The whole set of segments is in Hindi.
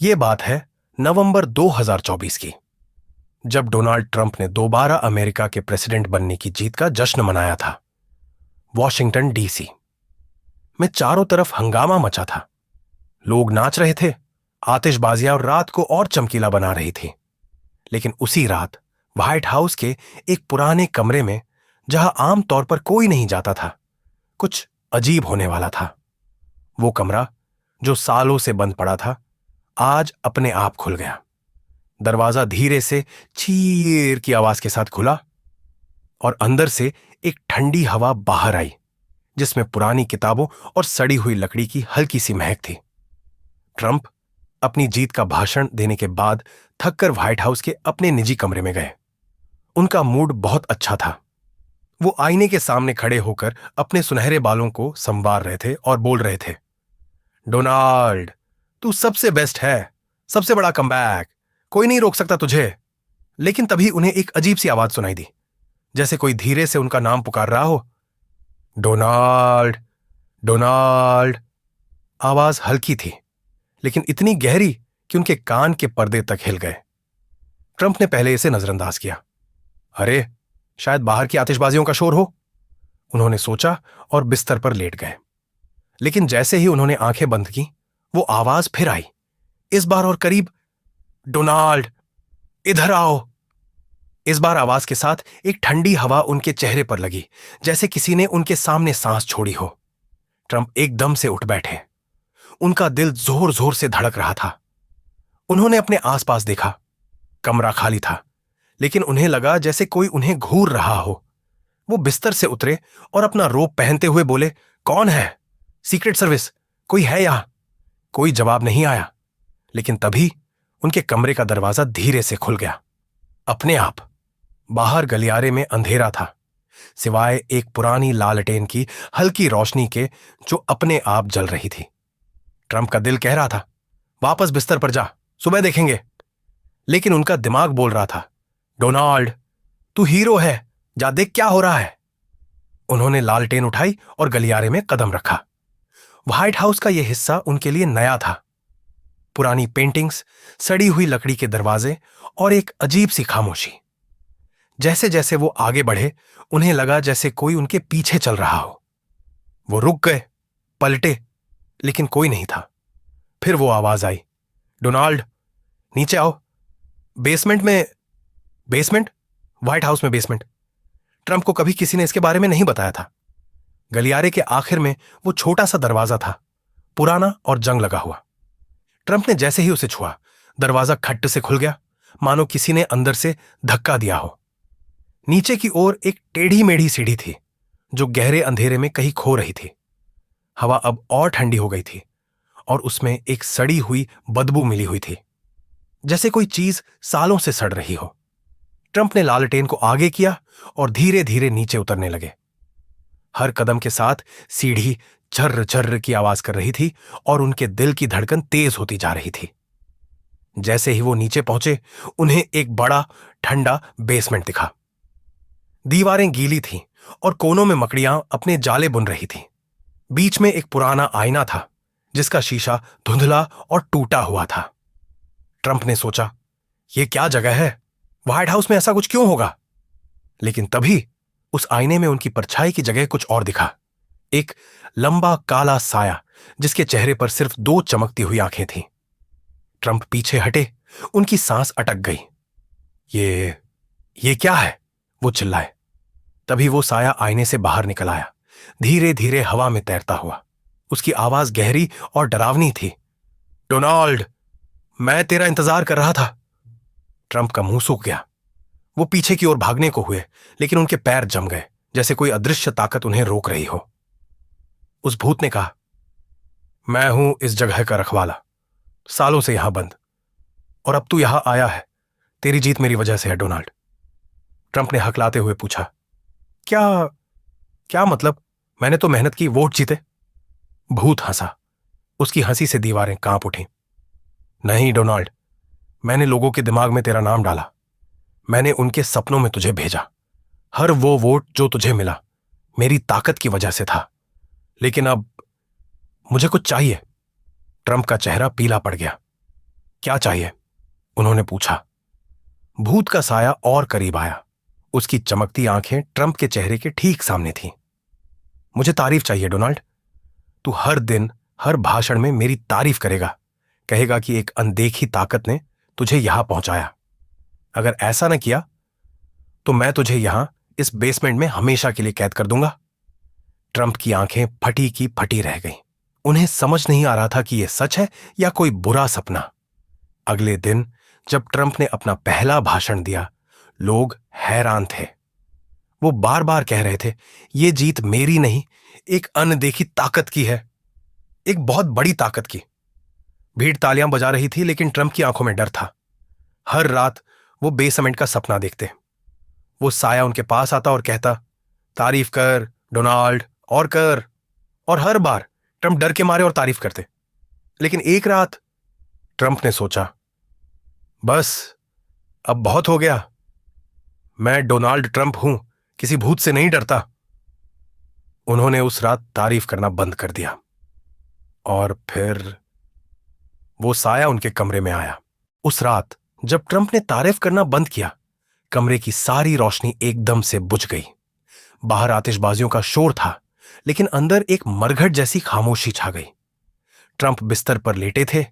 ये बात है नवंबर 2024 की, जब डोनाल्ड ट्रंप ने दोबारा अमेरिका के प्रेसिडेंट बनने की जीत का जश्न मनाया था। वॉशिंगटन डीसी में चारों तरफ हंगामा मचा था। लोग नाच रहे थे, आतिशबाजियां और रात को और चमकीला बना रही थी। लेकिन उसी रात व्हाइट हाउस के एक पुराने कमरे में, जहां आमतौर पर कोई नहीं जाता था, कुछ अजीब होने वाला था। वो कमरा जो सालों से बंद पड़ा था, आज अपने आप खुल गया। दरवाजा धीरे से चीर की आवाज के साथ खुला और अंदर से एक ठंडी हवा बाहर आई, जिसमें पुरानी किताबों और सड़ी हुई लकड़ी की हल्की सी महक थी। ट्रंप अपनी जीत का भाषण देने के बाद थककर व्हाइट हाउस के अपने निजी कमरे में गए। उनका मूड बहुत अच्छा था। वो आईने के सामने खड़े होकर अपने सुनहरे बालों को संवार रहे थे और बोल रहे थे, डोनाल्ड, तू सबसे बेस्ट है, सबसे बड़ा कमबैक, कोई नहीं रोक सकता तुझे। लेकिन तभी उन्हें एक अजीब सी आवाज सुनाई दी, जैसे कोई धीरे से उनका नाम पुकार रहा हो। Donald, Donald. आवाज हल्की थी, लेकिन इतनी गहरी कि उनके कान के पर्दे तक हिल गए। ट्रंप ने पहले इसे नजरअंदाज किया। अरे, शायद बाहर की आतिशबाजियों का शोर हो, उन्होंने सोचा और बिस्तर पर लेट गए। लेकिन जैसे ही उन्होंने आंखें बंद की, वो आवाज फिर आई, इस बार और करीब। डोनाल्ड, इधर आओ। इस बार आवाज के साथ एक ठंडी हवा उनके चेहरे पर लगी, जैसे किसी ने उनके सामने सांस छोड़ी हो। ट्रंप एकदम से उठ बैठे। उनका दिल जोर जोर से धड़क रहा था। उन्होंने अपने आसपास देखा। कमरा खाली था, लेकिन उन्हें लगा जैसे कोई उन्हें घूर रहा हो। वो बिस्तर से उतरे और अपना रोब पहनते हुए बोले, कौन है? सीक्रेट सर्विस, कोई है यहां? कोई जवाब नहीं आया। लेकिन तभी उनके कमरे का दरवाजा धीरे से खुल गया, अपने आप। बाहर गलियारे में अंधेरा था, सिवाय एक पुरानी लालटेन की हल्की रोशनी के, जो अपने आप जल रही थी। ट्रंप का दिल कह रहा था, वापस बिस्तर पर जा, सुबह देखेंगे। लेकिन उनका दिमाग बोल रहा था, डोनाल्ड, तू हीरो है, जा देख क्या हो रहा है। उन्होंने लालटेन उठाई और गलियारे में कदम रखा। व्हाइट हाउस का यह हिस्सा उनके लिए नया था। पुरानी पेंटिंग्स, सड़ी हुई लकड़ी के दरवाजे और एक अजीब सी खामोशी। जैसे जैसे वो आगे बढ़े, उन्हें लगा जैसे कोई उनके पीछे चल रहा हो। वो रुक गए, पलटे, लेकिन कोई नहीं था। फिर वो आवाज आई, डोनाल्ड, नीचे आओ। बेसमेंट में। बेसमेंट? व्हाइट हाउस में बेसमेंट? ट्रंप को कभी किसी ने इसके बारे में नहीं बताया था। गलियारे के आखिर में वो छोटा सा दरवाजा था, पुराना और जंग लगा हुआ। ट्रंप ने जैसे ही उसे छुआ, दरवाजा खट्ट से खुल गया, मानो किसी ने अंदर से धक्का दिया हो। नीचे की ओर एक टेढ़ी मेढ़ी सीढ़ी थी, जो गहरे अंधेरे में कहीं खो रही थी। हवा अब और ठंडी हो गई थी और उसमें एक सड़ी हुई बदबू मिली हुई थी, जैसे कोई चीज सालों से सड़ रही हो। ट्रंप ने लालटेन को आगे किया और धीरे धीरे नीचे उतरने लगे। हर कदम के साथ सीढ़ी झर्र झर्र की आवाज कर रही थी और उनके दिल की धड़कन तेज होती जा रही थी। जैसे ही वो नीचे पहुंचे, उन्हें एक बड़ा ठंडा बेसमेंट दिखा। दीवारें गीली थीं और कोनों में मकड़ियां अपने जाले बुन रही थीं। बीच में एक पुराना आईना था, जिसका शीशा धुंधला और टूटा हुआ था। ट्रंप ने सोचा, यह क्या जगह है? व्हाइट हाउस में ऐसा कुछ क्यों होगा? लेकिन तभी उस आईने में उनकी परछाई की जगह कुछ और दिखा। एक लंबा काला साया, जिसके चेहरे पर सिर्फ दो चमकती हुई आंखें थीं। ट्रंप पीछे हटे, उनकी सांस अटक गई। ये क्या है? वो चिल्लाए। तभी वो साया आईने से बाहर निकल आया, धीरे धीरे हवा में तैरता हुआ। उसकी आवाज गहरी और डरावनी थी, डोनाल्ड, मैं तेरा इंतजार कर रहा था। ट्रंप का मुंह सूख गया। वो पीछे की ओर भागने को हुए, लेकिन उनके पैर जम गए, जैसे कोई अदृश्य ताकत उन्हें रोक रही हो। उस भूत ने कहा, मैं हूं इस जगह का रखवाला, सालों से यहां बंद, और अब तू यहां आया है। तेरी जीत मेरी वजह से है, डोनाल्ड। ट्रंप ने हकलाते हुए पूछा, क्या मतलब? मैंने तो मेहनत की, वोट जीते। भूत हंसा। उसकी हंसी से दीवारें कांप उठी। नहीं डोनाल्ड, मैंने लोगों के दिमाग में तेरा नाम डाला। मैंने उनके सपनों में तुझे भेजा। हर वो वोट जो तुझे मिला, मेरी ताकत की वजह से था। लेकिन अब मुझे कुछ चाहिए। ट्रंप का चेहरा पीला पड़ गया। क्या चाहिए? उन्होंने पूछा। भूत का साया और करीब आया। उसकी चमकती आंखें ट्रंप के चेहरे के ठीक सामने थीं। मुझे तारीफ चाहिए डोनाल्ड। तू हर दिन हर भाषण में मेरी तारीफ करेगा, कहेगा कि एक अनदेखी ताकत ने तुझे यहां पहुंचाया। अगर ऐसा न किया तो मैं तुझे यहां इस बेसमेंट में हमेशा के लिए कैद कर दूंगा। ट्रंप की आंखें फटी की फटी रह गईं। उन्हें समझ नहीं आ रहा था कि यह सच है या कोई बुरा सपना। अगले दिन जब ट्रंप ने अपना पहला भाषण दिया, लोग हैरान थे। वो बार बार कह रहे थे, ये जीत मेरी नहीं, एक अनदेखी ताकत की है, एक बहुत बड़ी ताकत की। भीड़ तालियां बजा रही थी, लेकिन ट्रंप की आंखों में डर था। हर रात वो बेसमेंट का सपना देखते। वो साया उनके पास आता और कहता, तारीफ कर डोनाल्ड, और कर। और हर बार ट्रंप डर के मारे और तारीफ करते। लेकिन एक रात ट्रंप ने सोचा, बस अब बहुत हो गया। मैं डोनाल्ड ट्रंप हूं, किसी भूत से नहीं डरता। उन्होंने उस रात तारीफ करना बंद कर दिया। और फिर वो साया उनके कमरे में आया। उस रात जब ट्रंप ने तारीफ करना बंद किया, कमरे की सारी रोशनी एकदम से बुझ गई। बाहर आतिशबाजियों का शोर था, लेकिन अंदर एक मरघट जैसी खामोशी छा गई। ट्रंप बिस्तर पर लेटे थे,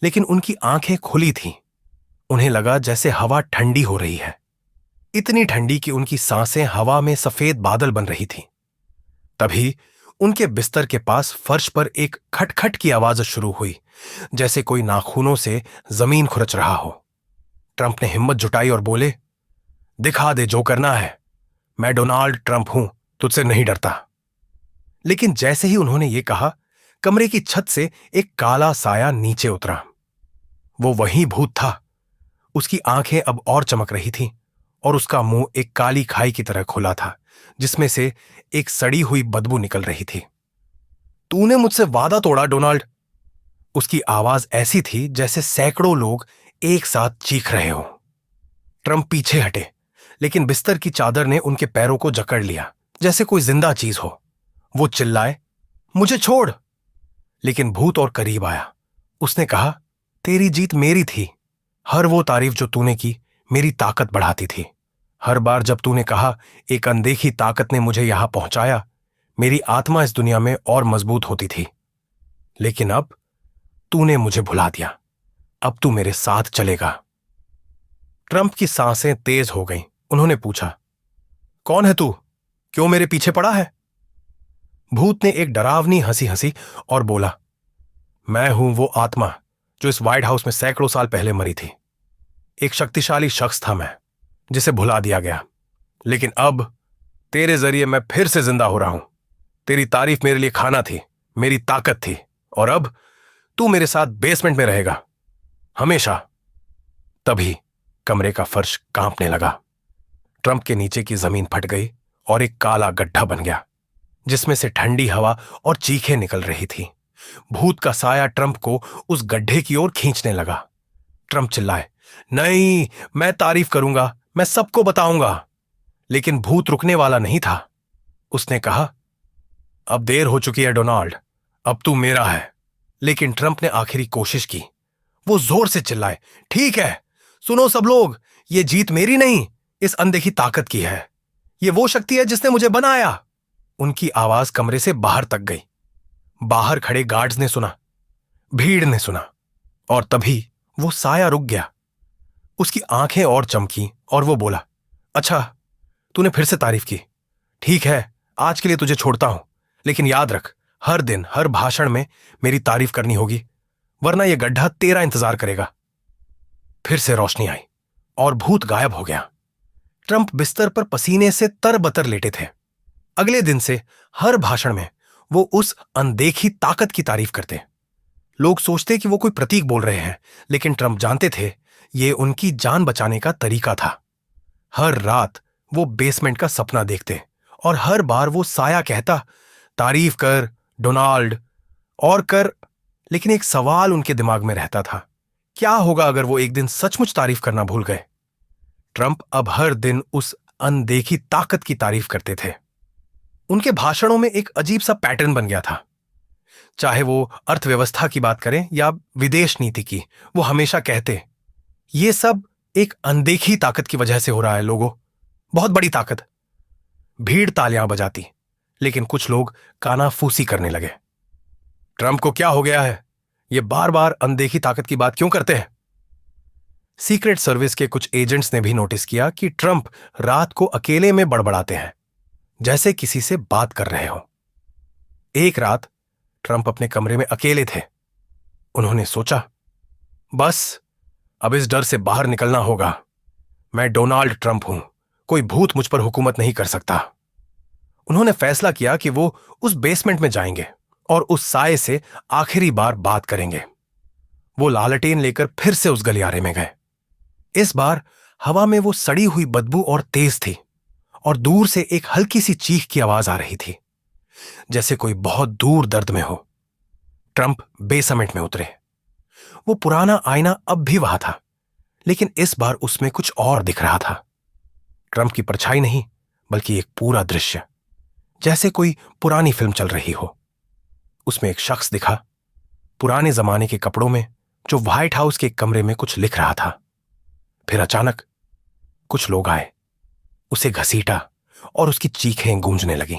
लेकिन उनकी आंखें खुली थीं। उन्हें लगा जैसे हवा ठंडी हो रही है, इतनी ठंडी कि उनकी सांसें हवा में सफेद बादल बन रही थीं। तभी उनके बिस्तर के पास फर्श पर एक खटखट की आवाज शुरू हुई, जैसे कोई नाखूनों से जमीन खुरच रहा हो। ट्रंप ने हिम्मत जुटाई और बोले, दिखा दे जो करना है। मैं डोनाल्ड ट्रंप हूं, तुझसे नहीं डरता। लेकिन जैसे ही उन्होंने ये कहा, कमरे की छत से एक काला साया नीचे उतरा। वो वही भूत था। उसकी आंखें अब और चमक रही थीं और उसका मुंह एक काली खाई की तरह खुला था, जिसमें से एक सड़ी हुई बदबू निकल रही थी। तूने मुझसे वादा तोड़ा डोनाल्ड। उसकी आवाज ऐसी थी जैसे सैकड़ों लोग एक साथ चीख रहे हो। ट्रंप पीछे हटे, लेकिन बिस्तर की चादर ने उनके पैरों को जकड़ लिया, जैसे कोई जिंदा चीज हो। वो चिल्लाए, मुझे छोड़। लेकिन भूत और करीब आया। उसने कहा, तेरी जीत मेरी थी। हर वो तारीफ जो तूने की मेरी ताकत बढ़ाती थी। हर बार जब तूने कहा एक अनदेखी ताकत ने मुझे यहां पहुंचाया, मेरी आत्मा इस दुनिया में और मजबूत होती थी। लेकिन अब तूने मुझे भुला दिया। अब तू मेरे साथ चलेगा। ट्रंप की सांसें तेज हो गईं। उन्होंने पूछा, कौन है तू? क्यों मेरे पीछे पड़ा है? भूत ने एक डरावनी हंसी हंसी और बोला, मैं हूं वो आत्मा जो इस व्हाइट हाउस में सैकड़ों साल पहले मरी थी। एक शक्तिशाली शख्स था मैं, जिसे भुला दिया गया। लेकिन अब तेरे जरिए मैं फिर से जिंदा हो रहा हूं। तेरी तारीफ मेरे लिए खाना थी, मेरी ताकत थी, और अब तू मेरे साथ बेसमेंट में रहेगा, हमेशा। तभी कमरे का फर्श कांपने लगा। ट्रंप के नीचे की जमीन फट गई और एक काला गड्ढा बन गया, जिसमें से ठंडी हवा और चीखें निकल रही थी। भूत का साया ट्रंप को उस गड्ढे की ओर खींचने लगा। ट्रंप चिल्लाए, नहीं, मैं तारीफ करूंगा, मैं सबको बताऊंगा। लेकिन भूत रुकने वाला नहीं था। उसने कहा, अब देर हो चुकी है डोनाल्ड, अब तू मेरा है। लेकिन ट्रंप ने आखिरी कोशिश की। वो जोर से चिल्लाए, ठीक है, सुनो सब लोग, ये जीत मेरी नहीं, इस अनदेखी ताकत की है। ये वो शक्ति है जिसने मुझे बनाया। उनकी आवाज कमरे से बाहर तक गई। बाहर खड़े गार्ड्स ने सुना, भीड़ ने सुना, और तभी वो साया रुक गया। उसकी आंखें और चमकी और वो बोला, अच्छा, तूने फिर से तारीफ की। ठीक है, आज के लिए तुझे छोड़ता हूं, लेकिन याद रख, हर दिन हर भाषण में मेरी तारीफ करनी होगी, वरना यह गड्ढा तेरा इंतजार करेगा। फिर से रोशनी आई और भूत गायब हो गया। ट्रंप बिस्तर पर पसीने से तरबतर लेटे थे। अगले दिन से हर भाषण में वो उस अनदेखी ताकत की तारीफ करते। लोग सोचते कि वो कोई प्रतीक बोल रहे हैं, लेकिन ट्रंप जानते थे ये उनकी जान बचाने का तरीका था। हर रात वो बेसमेंट का सपना देखते और हर बार वो साया कहता, तारीफ कर डोनाल्ड, और कर। लेकिन एक सवाल उनके दिमाग में रहता था, क्या होगा अगर वो एक दिन सचमुच तारीफ करना भूल गए? ट्रंप अब हर दिन उस अनदेखी ताकत की तारीफ करते थे। उनके भाषणों में एक अजीब सा पैटर्न बन गया था। चाहे वो अर्थव्यवस्था की बात करें या विदेश नीति की, वो हमेशा कहते ये सब एक अनदेखी ताकत की वजह से हो रहा है लोगों, बहुत बड़ी ताकत। भीड़ तालियां बजाती, लेकिन कुछ लोग कानाफूसी करने लगे। ट्रंप को क्या हो गया है, ये बार बार अनदेखी ताकत की बात क्यों करते हैं? सीक्रेट सर्विस के कुछ एजेंट्स ने भी नोटिस किया कि ट्रंप रात को अकेले में बड़बड़ाते हैं, जैसे किसी से बात कर रहे हो। एक रात ट्रंप अपने कमरे में अकेले थे। उन्होंने सोचा, बस अब इस डर से बाहर निकलना होगा। मैं डोनाल्ड ट्रंप हूं, कोई भूत मुझ पर हुकूमत नहीं कर सकता। उन्होंने फैसला किया कि वो उस बेसमेंट में जाएंगे और उस साये से आखिरी बार बात करेंगे। वो लालटेन लेकर फिर से उस गलियारे में गए। इस बार हवा में वो सड़ी हुई बदबू और तेज थी, और दूर से एक हल्की सी चीख की आवाज आ रही थी, जैसे कोई बहुत दूर दर्द में हो। ट्रंप बेसमेंट में उतरे। वो पुराना आईना अब भी वहां था, लेकिन इस बार उसमें कुछ और दिख रहा था। ट्रंप की परछाई नहीं, बल्कि एक पूरा दृश्य, जैसे कोई पुरानी फिल्म चल रही हो। उसमें एक शख्स दिखा, पुराने जमाने के कपड़ों में, जो व्हाइट हाउस के कमरे में कुछ लिख रहा था। फिर अचानक कुछ लोग आए, उसे घसीटा और उसकी चीखें गूंजने लगी।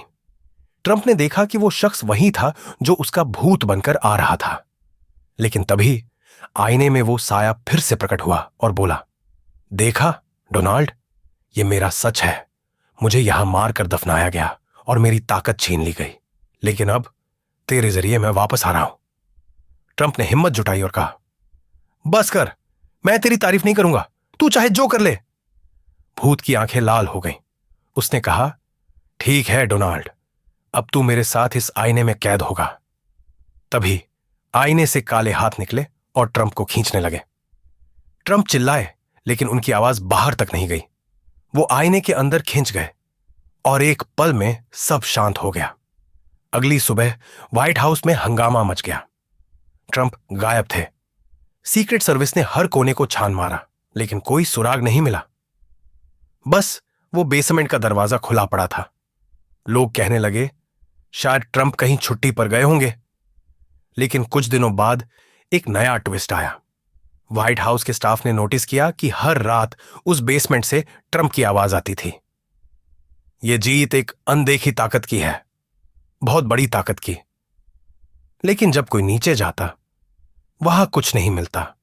ट्रंप ने देखा कि वो शख्स वही था जो उसका भूत बनकर आ रहा था। लेकिन तभी आईने में वो साया फिर से प्रकट हुआ और बोला, देखा डोनाल्ड, ये मेरा सच है। मुझे यहां मारकर दफनाया गया और मेरी ताकत छीन ली गई, लेकिन अब तेरे जरिए मैं वापस आ रहा हूं। ट्रंप ने हिम्मत जुटाई और कहा, बस कर, मैं तेरी तारीफ नहीं करूंगा, तू चाहे जो कर ले। भूत की आंखें लाल हो गईं। उसने कहा, ठीक है डोनाल्ड, अब तू मेरे साथ इस आईने में कैद होगा। तभी आईने से काले हाथ निकले और ट्रंप को खींचने लगे। ट्रंप चिल्लाए, लेकिन उनकी आवाज बाहर तक नहीं गई। वो आईने के अंदर खींच गए और एक पल में सब शांत हो गया। अगली सुबह व्हाइट हाउस में हंगामा मच गया। ट्रंप गायब थे। सीक्रेट सर्विस ने हर कोने को छान मारा, लेकिन कोई सुराग नहीं मिला। बस वो बेसमेंट का दरवाजा खुला पड़ा था। लोग कहने लगे, शायद ट्रंप कहीं छुट्टी पर गए होंगे। लेकिन कुछ दिनों बाद एक नया ट्विस्ट आया। व्हाइट हाउस के स्टाफ ने नोटिस किया कि हर रात उस बेसमेंट से ट्रंप की आवाज आती थी। यह जीत एक अनदेखी ताकत की है, बहुत बड़ी ताकत की। लेकिन जब कोई नीचे जाता, वहां कुछ नहीं मिलता,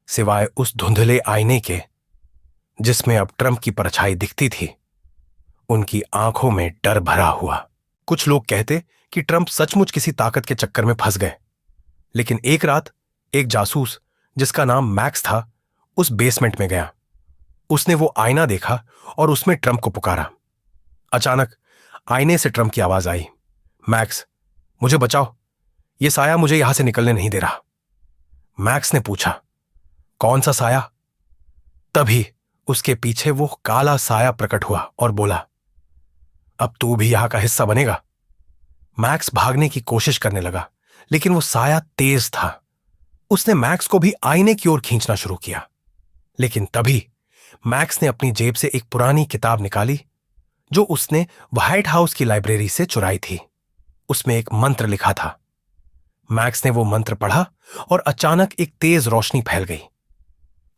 सिवाय उस धुंधले आईने के जिसमें अब ट्रंप की परछाई दिखती थी। उनकी आंखों में डर भरा हुआ। कुछ लोग कहते कि ट्रंप सचमुच किसी ताकत के चक्कर में फंस गए। लेकिन एक रात एक जासूस, जिसका नाम मैक्स था, उस बेसमेंट में गया। उसने वो आईना देखा और उसमें ट्रंप को पुकारा। अचानक आईने से ट्रंप की आवाज आई, मैक्स, मुझे बचाओ, ये साया मुझे यहां से निकलने नहीं दे रहा। मैक्स ने पूछा, कौन सा साया? तभी उसके पीछे वो काला साया प्रकट हुआ और बोला, अब तू भी यहां का हिस्सा बनेगा। मैक्स भागने की कोशिश करने लगा, लेकिन वो साया तेज था। उसने मैक्स को भी आईने की ओर खींचना शुरू किया। लेकिन तभी मैक्स ने अपनी जेब से एक पुरानी किताब निकाली, जो उसने व्हाइट हाउस की लाइब्रेरी से चुराई थी। उसमें एक मंत्र लिखा था। मैक्स ने वो मंत्र पढ़ा और अचानक एक तेज रोशनी फैल गई।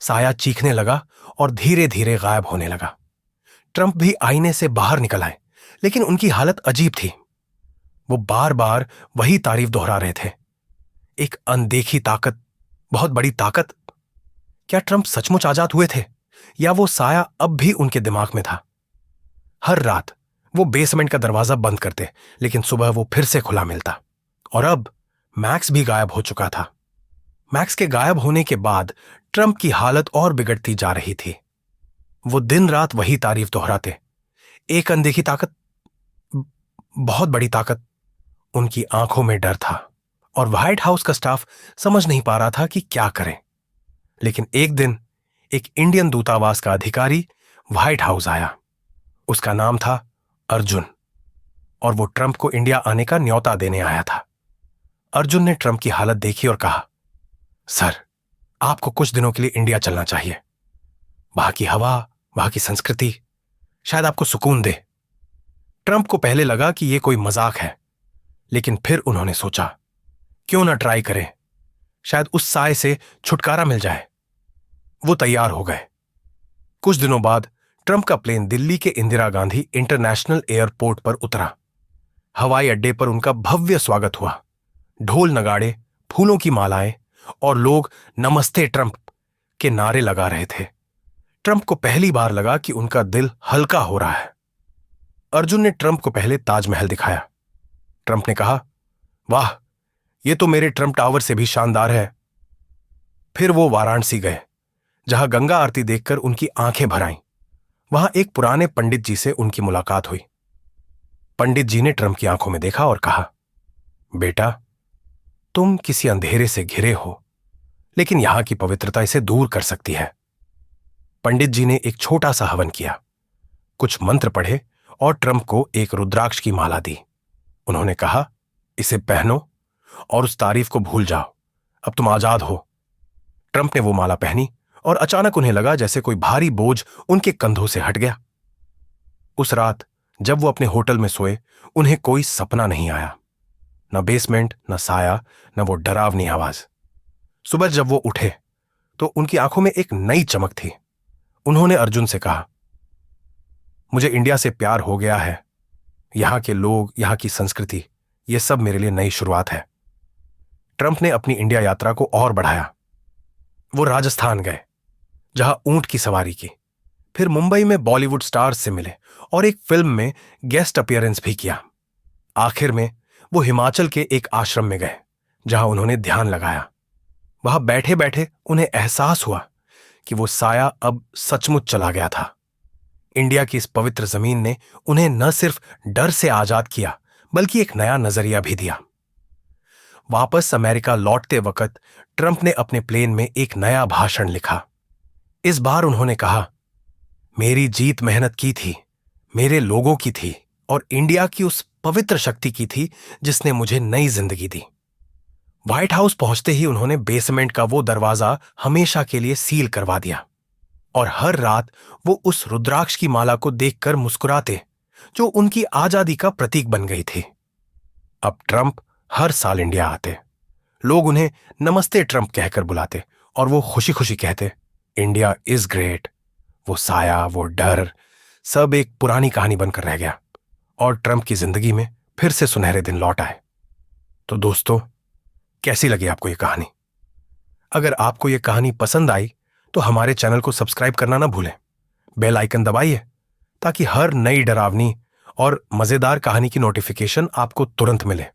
साया चीखने लगा और धीरे धीरे गायब होने लगा। ट्रंप भी आईने से बाहर निकल आए, लेकिन उनकी हालत अजीब थी। वो बार बार वही तारीफ दोहरा रहे थे, एक अनदेखी ताकत, बहुत बड़ी ताकत। क्या ट्रंप सचमुच आजाद हुए थे, या वो साया अब भी उनके दिमाग में था? हर रात वो बेसमेंट का दरवाजा बंद करते, लेकिन सुबह वो फिर से खुला मिलता। और अब मैक्स भी गायब हो चुका था। मैक्स के गायब होने के बाद ट्रंप की हालत और बिगड़ती जा रही थी। वो दिन रात वही तारीफ दोहराते, एक अनदेखी ताकत, बहुत बड़ी ताकत। उनकी आंखों में डर था और व्हाइट हाउस का स्टाफ समझ नहीं पा रहा था कि क्या करें। लेकिन एक दिन एक इंडियन दूतावास का अधिकारी व्हाइट हाउस आया। उसका नाम था अर्जुन, और वो ट्रंप को इंडिया आने का न्योता देने आया था। अर्जुन ने ट्रंप की हालत देखी और कहा, सर, आपको कुछ दिनों के लिए इंडिया चलना चाहिए। वहां की हवा, वहां की संस्कृति शायद आपको सुकून दे। ट्रंप को पहले लगा कि यह कोई मजाक है, लेकिन फिर उन्होंने सोचा, क्यों ना ट्राई करें, शायद उस साए से छुटकारा मिल जाए। वो तैयार हो गए। कुछ दिनों बाद ट्रंप का प्लेन दिल्ली के इंदिरा गांधी इंटरनेशनल एयरपोर्ट पर उतरा। हवाई अड्डे पर उनका भव्य स्वागत हुआ। ढोल नगाड़े, फूलों की मालाएं और लोग नमस्ते ट्रंप के नारे लगा रहे थे। ट्रंप को पहली बार लगा कि उनका दिल हल्का हो रहा है। अर्जुन ने ट्रंप को पहले ताजमहल दिखाया। ट्रंप ने कहा, वाह, ये तो मेरे ट्रंप टावर से भी शानदार है। फिर वो वाराणसी गए, जहां गंगा आरती देखकर उनकी आंखें भर आईं। वहां एक पुराने पंडित जी से उनकी मुलाकात हुई। पंडित जी ने ट्रंप की आंखों में देखा और कहा, बेटा, तुम किसी अंधेरे से घिरे हो, लेकिन यहां की पवित्रता इसे दूर कर सकती है। पंडित जी ने एक छोटा सा हवन किया, कुछ मंत्र पढ़े और ट्रंप को एक रुद्राक्ष की माला दी। उन्होंने कहा, इसे पहनो और उस तारीफ को भूल जाओ, अब तुम आजाद हो। ट्रंप ने वो माला पहनी और अचानक उन्हें लगा जैसे कोई भारी बोझ उनके कंधों से हट गया। उस रात जब वो अपने होटल में सोए, उन्हें कोई सपना नहीं आया, न बेसमेंट, न साया, न वो डरावनी आवाज। सुबह जब वो उठे तो उनकी आंखों में एक नई चमक थी। उन्होंने अर्जुन से कहा, मुझे इंडिया से प्यार हो गया है। यहां के लोग, यहां की संस्कृति, ये सब मेरे लिए नई शुरुआत है। ट्रंप ने अपनी इंडिया यात्रा को और बढ़ाया। वो राजस्थान गए, जहां ऊंट की सवारी की। फिर मुंबई में बॉलीवुड स्टार्स से मिले और एक फिल्म में गेस्ट अपीयरेंस भी किया। आखिर में वो हिमाचल के एक आश्रम में गए, जहां उन्होंने ध्यान लगाया। वहां बैठे बैठे उन्हें एहसास हुआ कि वो साया अब सचमुच चला गया था। इंडिया की इस पवित्र जमीन ने उन्हें न सिर्फ डर से आजाद किया, बल्कि एक नया नजरिया भी दिया। वापस अमेरिका लौटते वक्त ट्रंप ने अपने प्लेन में एक नया भाषण लिखा। इस बार उन्होंने कहा, मेरी जीत मेहनत की थी, मेरे लोगों की थी और इंडिया की उस पवित्र शक्ति की थी जिसने मुझे नई जिंदगी दी। व्हाइट हाउस पहुंचते ही उन्होंने बेसमेंट का वो दरवाजा हमेशा के लिए सील करवा दिया और हर रात वो उस रुद्राक्ष की माला को देखकर मुस्कुराते, जो उनकी आजादी का प्रतीक बन गई थी। अब ट्रंप हर साल इंडिया आते। लोग उन्हें नमस्ते ट्रंप कहकर बुलाते और वो खुशी खुशी कहते, इंडिया इज ग्रेट। वो साया, वो डर, सब एक पुरानी कहानी बनकर रह गया और ट्रंप की जिंदगी में फिर से सुनहरे दिन लौट आए। तो दोस्तों, कैसी लगी आपको ये कहानी? अगर आपको ये कहानी पसंद आई तो हमारे चैनल को सब्सक्राइब करना ना भूलें। बेल आइकन दबाइए ताकि हर नई डरावनी और मजेदार कहानी की नोटिफिकेशन आपको तुरंत मिले।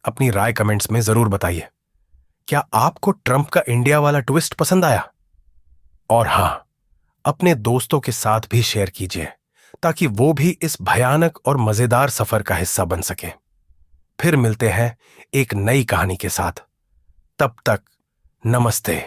अपनी राय कमेंट्स में जरूर बताइए। क्या आपको ट्रंप का इंडिया वाला ट्विस्ट पसंद आया? और हां, अपने दोस्तों के साथ भी शेयर कीजिए ताकि वो भी इस भयानक और मजेदार सफर का हिस्सा बन सके। फिर मिलते हैं एक नई कहानी के साथ। तब तक नमस्ते।